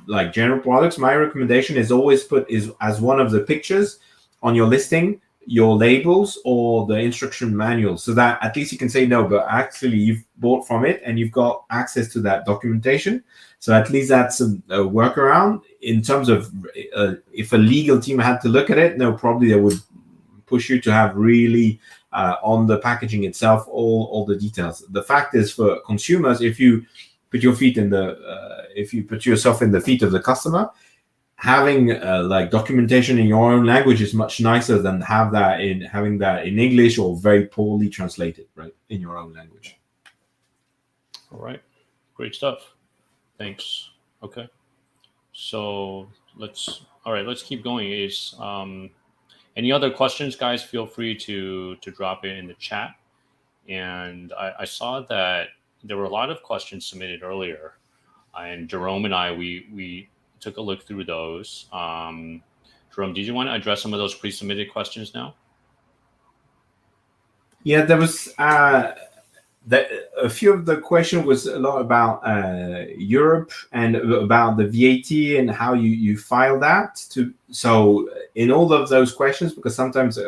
like general products, my recommendation is always put as one of the pictures on your listing, your labels or the instruction manual, so that at least you can say no, but actually you've bought from it and you've got access to that documentation. So at least that's a workaround. In terms of if a legal team had to look at it, no, probably they would push you to have really on the packaging itself all the details. The fact is, for consumers, if you put yourself in the feet of the customer, having documentation in your own language is much nicer than having that in English or very poorly translated, right, in your own language. All right, great stuff. Thanks. Okay, so let's keep going. Is any other questions, guys? Feel free to drop it in the chat. And I saw that there were a lot of questions submitted earlier, and Jerome and I we took a look through those. Jerome, did you want to address some of those pre-submitted questions now? Yeah, there was a few of the question was a lot about Europe and about the VAT and how you file that. So in all of those questions, because sometimes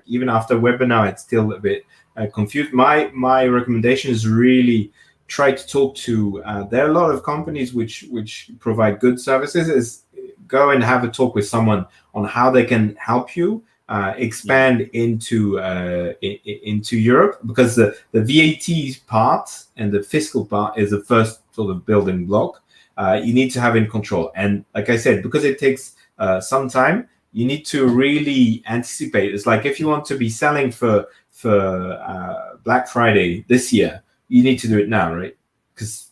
even after webinar, it's still a bit confused. My recommendation is really try to talk to. There are a lot of companies which provide good services. Is go and have a talk with someone on how they can help you expand into Europe, because the VAT part and the fiscal part is the first sort of building block. You need to have in control, and like I said, because it takes some time, you need to really anticipate. It's like if you want to be selling for Black Friday this year, you need to do it now, right? Because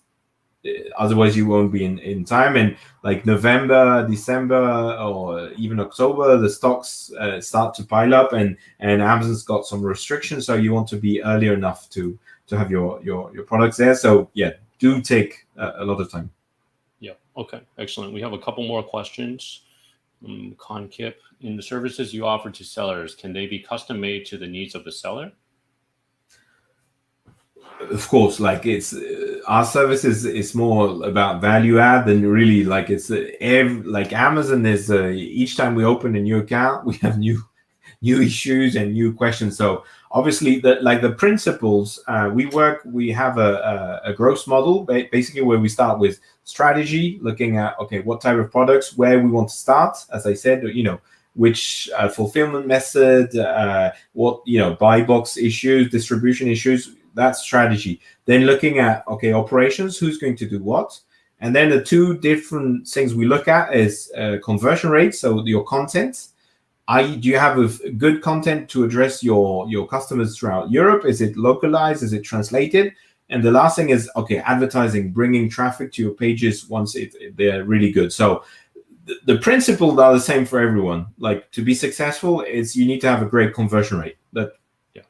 otherwise you won't be in time. And like November, December, or even October, the stocks start to pile up, and Amazon's got some restrictions, so you want to be earlier enough to have your products there. So yeah, do take a lot of time. Yeah. Okay. Excellent. We have a couple more questions. Konkip, in the services you offer to sellers, can they be custom made to the needs of the seller? Of course, like it's our service is more about value add than really like it's like Amazon is each time we open a new account, we have new issues and new questions. So obviously, the principles we have a growth model basically where we start with strategy, looking at okay, what type of products, where we want to start. As I said, which fulfillment method, what buy box issues, distribution issues. That's strategy. Then looking at okay, operations, who's going to do what. And then the two different things we look at is conversion rate, so your content. Do you have a good content to address your customers throughout Europe? Is it localized? Is it translated? And the last thing is, okay, advertising, bringing traffic to your pages once they're really good. So the principles are the same for everyone. Like to be successful is you need to have a great conversion rate. But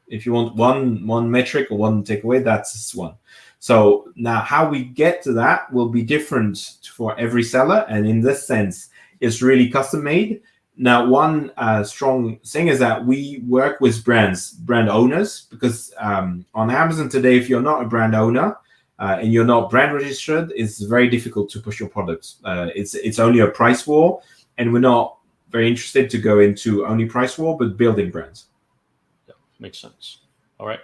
if you want one metric or one takeaway, that's one. So now how we get to that will be different for every seller. And in this sense, it's really custom made. Now, one strong thing is that we work with brand owners, because on Amazon today, if you're not a brand owner and you're not brand registered, it's very difficult to push your products. It's only a price war, and we're not very interested to go into only price war, but building brands. Yeah, makes sense. All right.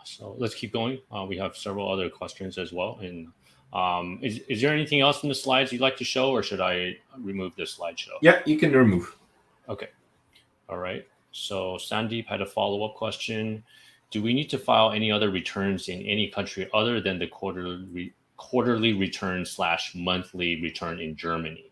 So let's keep going. We have several other questions as well. And is there anything else in the slides you'd like to show, or should I remove this slideshow? Yeah, you can remove. Okay. All right. So Sandeep had a follow-up question. Do we need to file any other returns in any country other than the quarterly return / monthly return in Germany?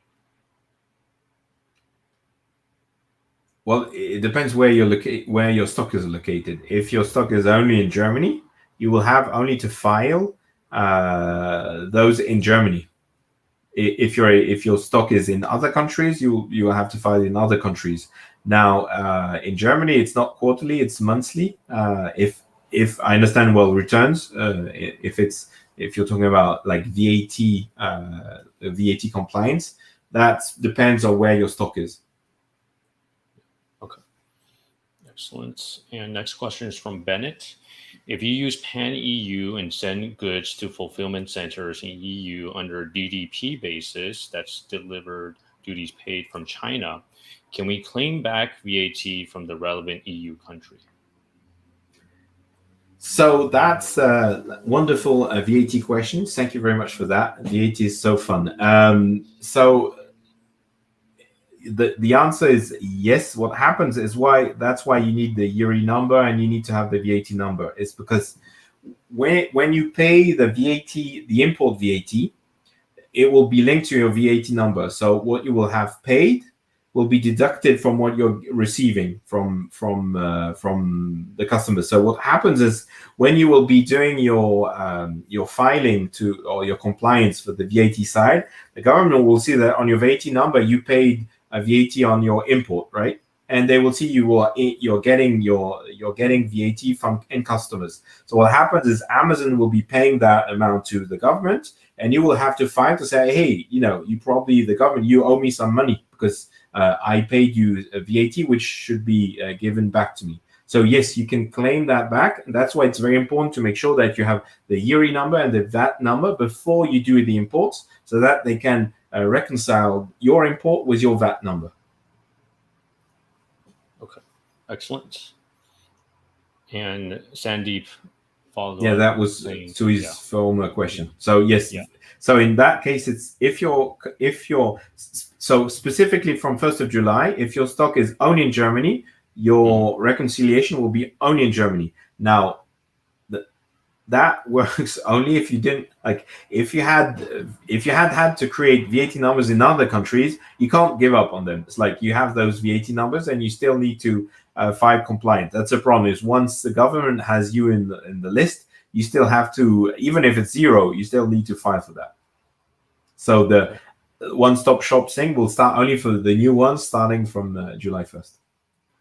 Well, it depends where your stock is located. If your stock is only in Germany, you will have only to file those in Germany. If your stock is in other countries, you will have to file in other countries. Now, in Germany, it's not quarterly; it's monthly. If I understand well, returns. If you're talking about like VAT compliance, that depends on where your stock is. Okay, excellent. And next question is from Bennett. If you use pan-EU and send goods to fulfillment centers in EU under DDP basis, that's delivered duties paid from China, can we claim back VAT from the relevant EU country? So that's a wonderful VAT question. Thank you very much for that. VAT is so fun. So the answer is yes. What happens is that's why you need the URI number and you need to have the VAT number. It's because when you pay the VAT, the import VAT, it will be linked to your VAT number. So what you will have paid will be deducted from what you're receiving from the customer. So what happens is when you will be doing your filing or your compliance for the VAT side, the government will see that on your VAT number you paid a VAT on your import, right? And they will see you're getting VAT from end customers. So what happens is Amazon will be paying that amount to the government, and you will have to file to say, hey, the government, you owe me some money because I paid you a VAT, which should be given back to me. So yes, you can claim that back. And that's why it's very important to make sure that you have the URI number and the VAT number before you do the imports, so that they can reconcile your import with your VAT number. Okay, excellent. And Sandeep followed. Yeah, that was to his former question. So yes, so in that case, it's if you're so specifically from 1st of July, if your stock is only in Germany, your reconciliation will be only in Germany. Now, that works only if you didn't if you had to create VAT numbers in other countries, you can't give up on them. It's like you have those VAT numbers and you still need to file compliant. That's a problem. Is once the government has you in the list, you still have to, even if it's zero, you still need to file for that. So the one-stop shop thing will start only for the new ones starting from July 1st.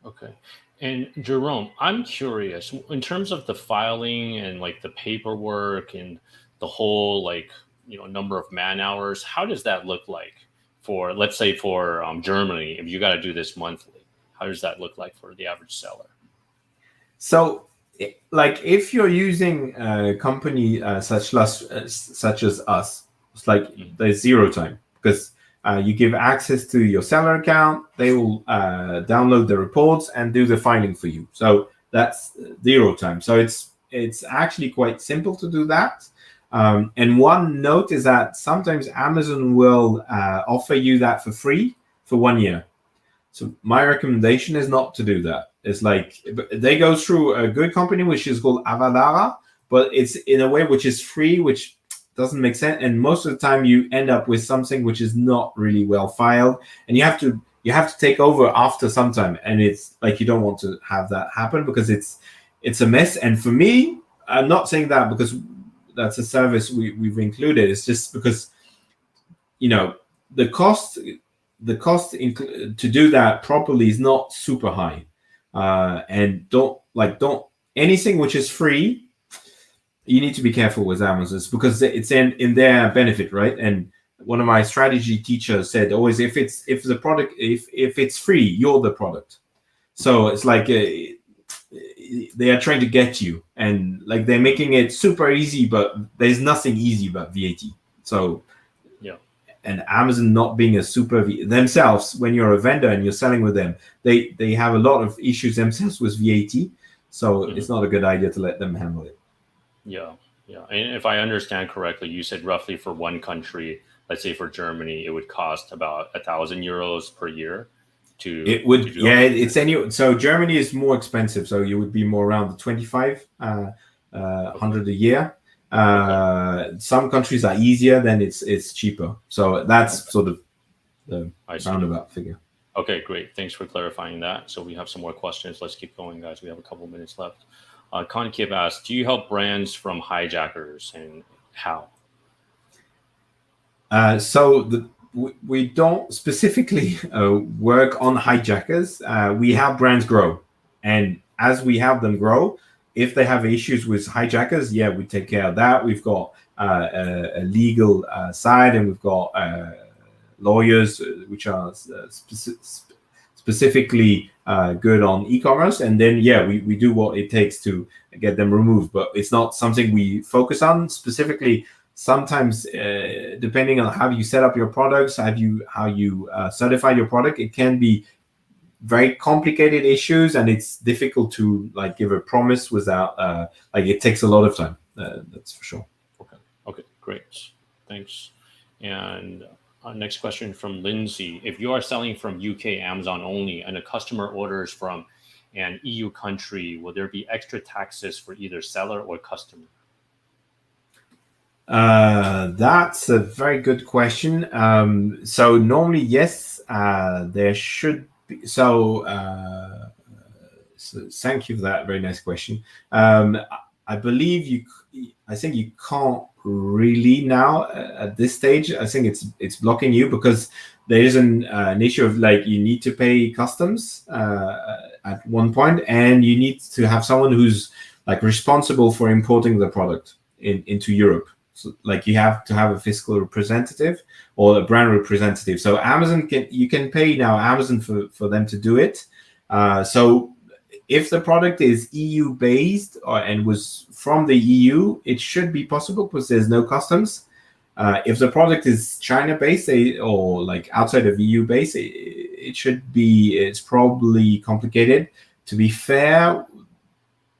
Okay. And Jerome, I'm curious, in terms of the filing and the paperwork and the whole number of man hours, how does that look like for, let's say, for Germany, if you got to do this monthly? How does that look like for the average seller? So, if you're using a company such as us, it's there's zero time, because you give access to your seller account. They will download the reports and do the filing for you. So that's 0 times. So it's actually quite simple to do that. And one note is that sometimes Amazon will offer you that for free for 1 year. So my recommendation is not to do that. It's like they go through a good company which is called Avadara, but it's in a way which is free, which doesn't make sense. And most of the time you end up with something which is not really well filed, and you have to take over after some time. And it's like you don't want to have that happen because it's a mess. And for me, I'm not saying that because that's a service we've included. It's just because the cost to do that properly is not super high. And don't anything which is free, you need to be careful with Amazon because it's in their benefit, right? And one of my strategy teachers said always, if the product, if it's free, you're the product. So it's like they are trying to get you, and like they're making it super easy, but there's nothing easy about VAT. So yeah. And Amazon not being a super themselves, when you're a vendor and you're selling with them, they have a lot of issues themselves with VAT. So it's not a good idea to let them handle it. Yeah. And if I understand correctly, you said roughly for one country, let's say for Germany, it would cost about €1,000 per year to. It would, to do yeah. So Germany is more expensive, so you would be more around the 2,500 a year. Some countries are easier, then it's cheaper. So that's sort of the roundabout figure. Okay, great. Thanks for clarifying that. So we have some more questions. Let's keep going, guys. We have a couple minutes left. Concave asks, do you help brands from hijackers, and how? We don't specifically work on hijackers. We help brands grow. And as we help them grow, if they have issues with hijackers, yeah, we take care of that. We've got a legal side, and we've got lawyers which are specifically good on e-commerce. And then, yeah, we do what it takes to get them removed. But it's not something we focus on specifically. Sometimes, depending on how you set up your products, how you certify your product, it can be very complicated issues, and it's difficult to like give a promise without it takes a lot of time. That's for sure. Okay, great, thanks. And next question from Lindsay: if you are selling from UK Amazon only, and a customer orders from an EU country, will there be extra taxes for either seller or customer? That's a very good question. So normally, yes, there should be. So thank you for that very nice question. I believe I think you can't really now at this stage. I think it's blocking you because there is an issue of like you need to pay customs at one point, and you need to have someone who's like responsible for importing the product into Europe. So, like you have to have a fiscal representative or a brand representative. So you can pay now Amazon for them to do it. So if the product is EU based and was from the EU, it should be possible because there's no customs. If the product is China based or like outside of EU based, it's probably complicated. To be fair,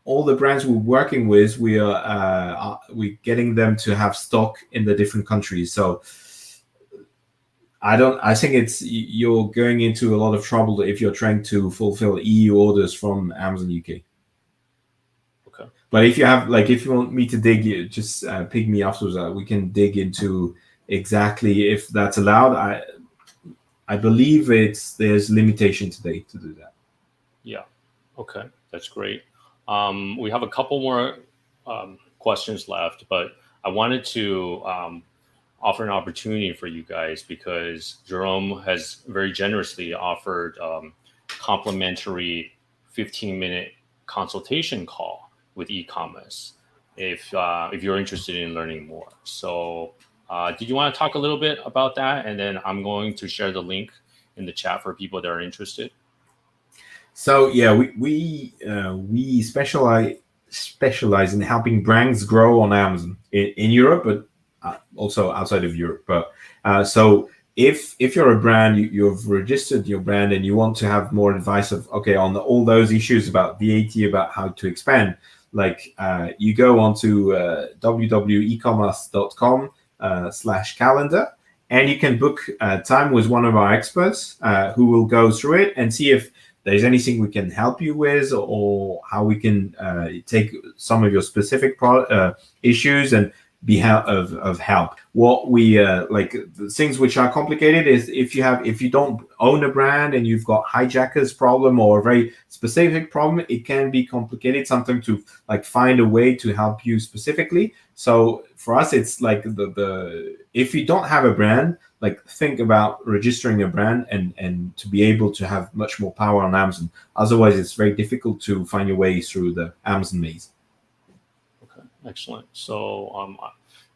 all the brands we're working with, we're getting them to have stock in the different countries. So I think you're going into a lot of trouble if you're trying to fulfill EU orders from Amazon UK. Okay. But if you want me to dig, just ping me afterwards. We can dig into exactly if that's allowed. I believe there's limitation today to do that. Yeah. Okay, that's great. We have a couple more questions left, but I wanted to offer an opportunity for you guys because Jerome has very generously offered complimentary 15-minute consultation call with e-Comas if you're interested in learning more. So did you want to talk a little bit about that? And then I'm going to share the link in the chat for people that are interested. So yeah, we specialize in helping brands grow on Amazon in Europe, but also outside of Europe. But so if you're a brand, you've registered your brand and you want to have more advice of, okay, on all those issues about VAT, about how to expand, like you go onto www.ecommerce.com/calendar, and you can book time with one of our experts who will go through it and see if there's anything we can help you with, or how we can take some of your specific issues and be of help. What we like, the things which are complicated is if you don't own a brand and you've got hijackers problem or a very specific problem, it can be complicated sometimes to like find a way to help you specifically. So for us, it's like the if you don't have a brand, like think about registering a brand and to be able to have much more power on Amazon. Otherwise, it's very difficult to find your way through the Amazon maze. Okay, excellent. So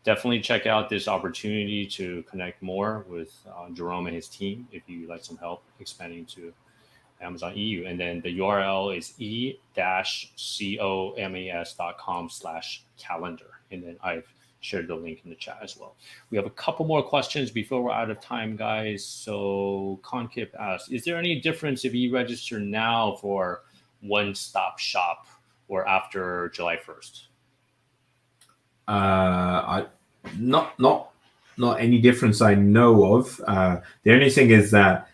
definitely check out this opportunity to connect more with Jerome and his team if you'd like some help expanding to Amazon EU. And then the URL is e-comas.com/calendar. And then I've shared the link in the chat as well. We have a couple more questions before we're out of time, guys. So Concip asks, is there any difference if you register now for one-stop shop or after July 1st? Not any difference I know of. The only thing is that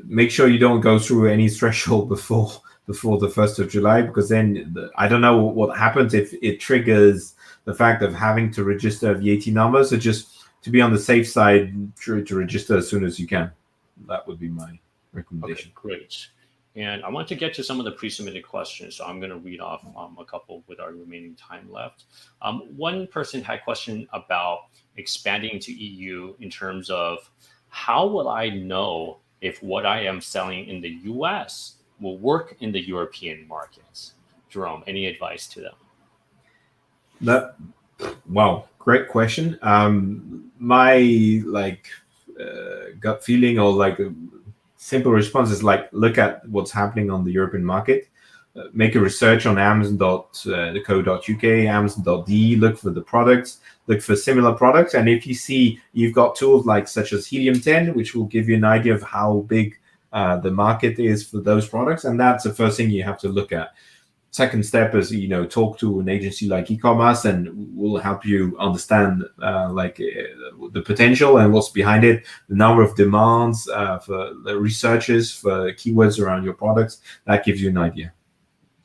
make sure you don't go through any threshold before the 1st of July, because then I don't know what happens if it triggers the fact of having to register VAT numbers. So just to be on the safe side, try to register as soon as you can. That would be my recommendation. Okay, great. And I want to get to some of the pre-submitted questions, so I'm going to read off a couple with our remaining time left. One person had a question about expanding to EU in terms of how will I know if what I am selling in the US will work in the European markets? Jerome, any advice to them? Wow, great question. My gut feeling, or like simple response, is like look at what's happening on the European market. Make a research on amazon.co.uk, amazon.de, look for the products, look for similar products. And if you see you've got tools like such as Helium 10, which will give you an idea of how big the market is for those products. And that's the first thing you have to look at. Second step is, talk to an agency like e-Comas, and we'll help you understand the potential and what's behind it, the number of demands for the researchers for keywords around your products. That gives you an idea.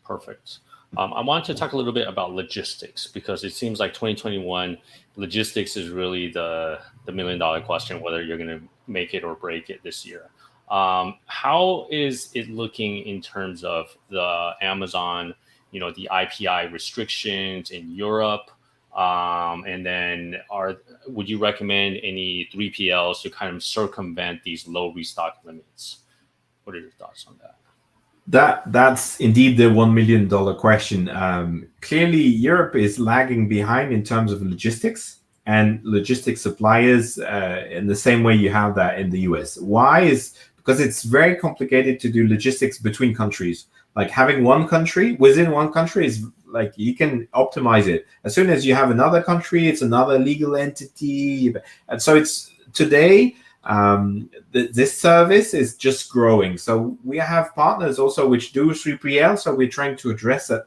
Perfect. I want to talk a little bit about logistics, because it seems like 2021 logistics is really the $1 million question, whether you're going to make it or break it this year. How is it looking in terms of the Amazon, the IPI restrictions in Europe? And then would you recommend any 3PLs to kind of circumvent these low restock limits? What are your thoughts on that? That's indeed the $1 million question. Clearly, Europe is lagging behind in terms of logistics and logistics suppliers in the same way you have that in the US. Why? Is because it's very complicated to do logistics between countries. Like having one country within one country is like you can optimize it. As soon as you have another country, it's another legal entity. And so it's today, this service is just growing. So we have partners also which do 3PL. So we're trying to address that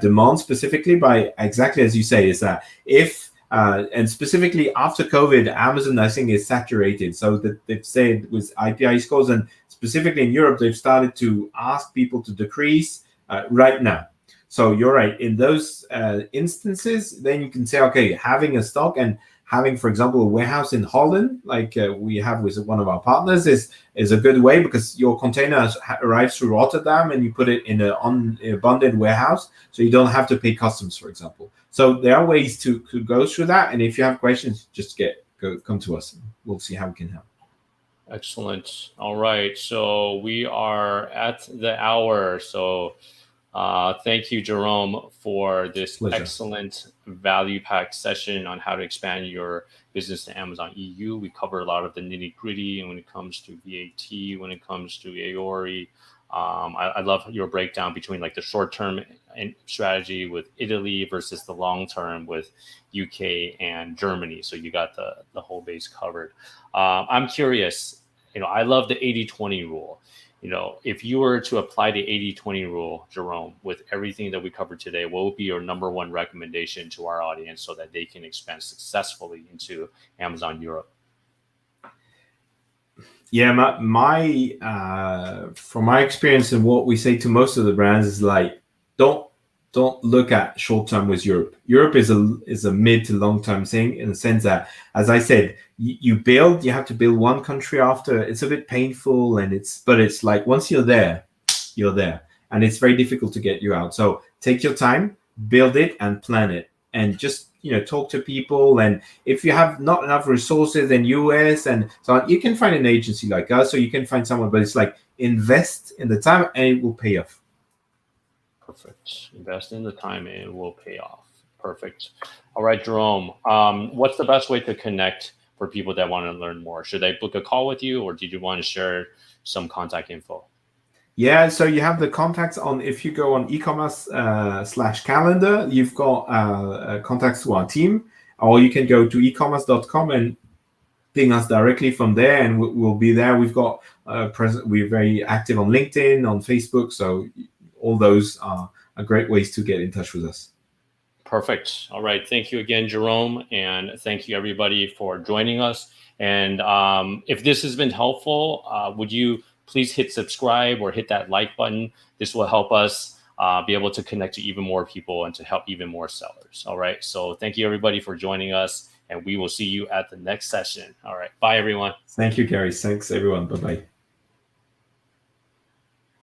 demand specifically by exactly as you say, is that if and specifically after COVID, Amazon, I think, is saturated. So that they've said with IPI scores, and specifically in Europe, they've started to ask people to decrease right now. So you're right. In those instances, then you can say, okay, having a stock and having, for example, a warehouse in Holland, like we have with one of our partners, is a good way, because your container arrives through Rotterdam and you put it in a bonded warehouse, so you don't have to pay customs, for example. So there are ways to go through that. And if you have questions, just come to us. We'll see how we can help. Excellent. All right. So we are at the hour. So thank you, Jerome, for this Pleasure. excellent value-packed session on how to expand your business to Amazon EU. We cover a lot of the nitty-gritty, and when it comes to VAT, when it comes to AORI. I love your breakdown between like the short-term and strategy with Italy versus the long term with UK and Germany. So you got the whole base covered. I'm curious, I love the 80-20 rule. If you were to apply the 80-20 rule, Jerome, with everything that we covered today, what would be your number one recommendation to our audience so that they can expand successfully into Amazon Europe? Yeah, from my experience and what we say to most of the brands is like, don't look at short term with Europe. Europe is a mid to long term thing, in the sense that, as I said, you have to build one country after. It's a bit painful, but it's like once you're there, and it's very difficult to get you out. So take your time, build it, and plan it, and just talk to people. And if you have not enough resources in US and so on, you can find an agency like us, or you can find someone. But it's like, invest in the time and it will pay off. Perfect. Invest in the time and it will pay off. Perfect. All right, Jerome. What's the best way to connect for people that want to learn more? Should they book a call with you, or did you want to share some contact info? Yeah, so you have the contacts on, if you go on e-commerce /calendar, you've got contacts to our team, or you can go to ecommerce.com and ping us directly from there, and we'll be there. We've got we're very active on LinkedIn, on Facebook, so all those are great ways to get in touch with us. Perfect. All right. Thank you again, Jerome, and thank you everybody for joining us. And if this has been helpful, would you please hit subscribe or hit that like button? This will help us be able to connect to even more people and to help even more sellers. All right. So thank you everybody for joining us, and we will see you at the next session. All right. Bye, everyone. Thank you, Gary. Thanks, everyone. Bye-bye.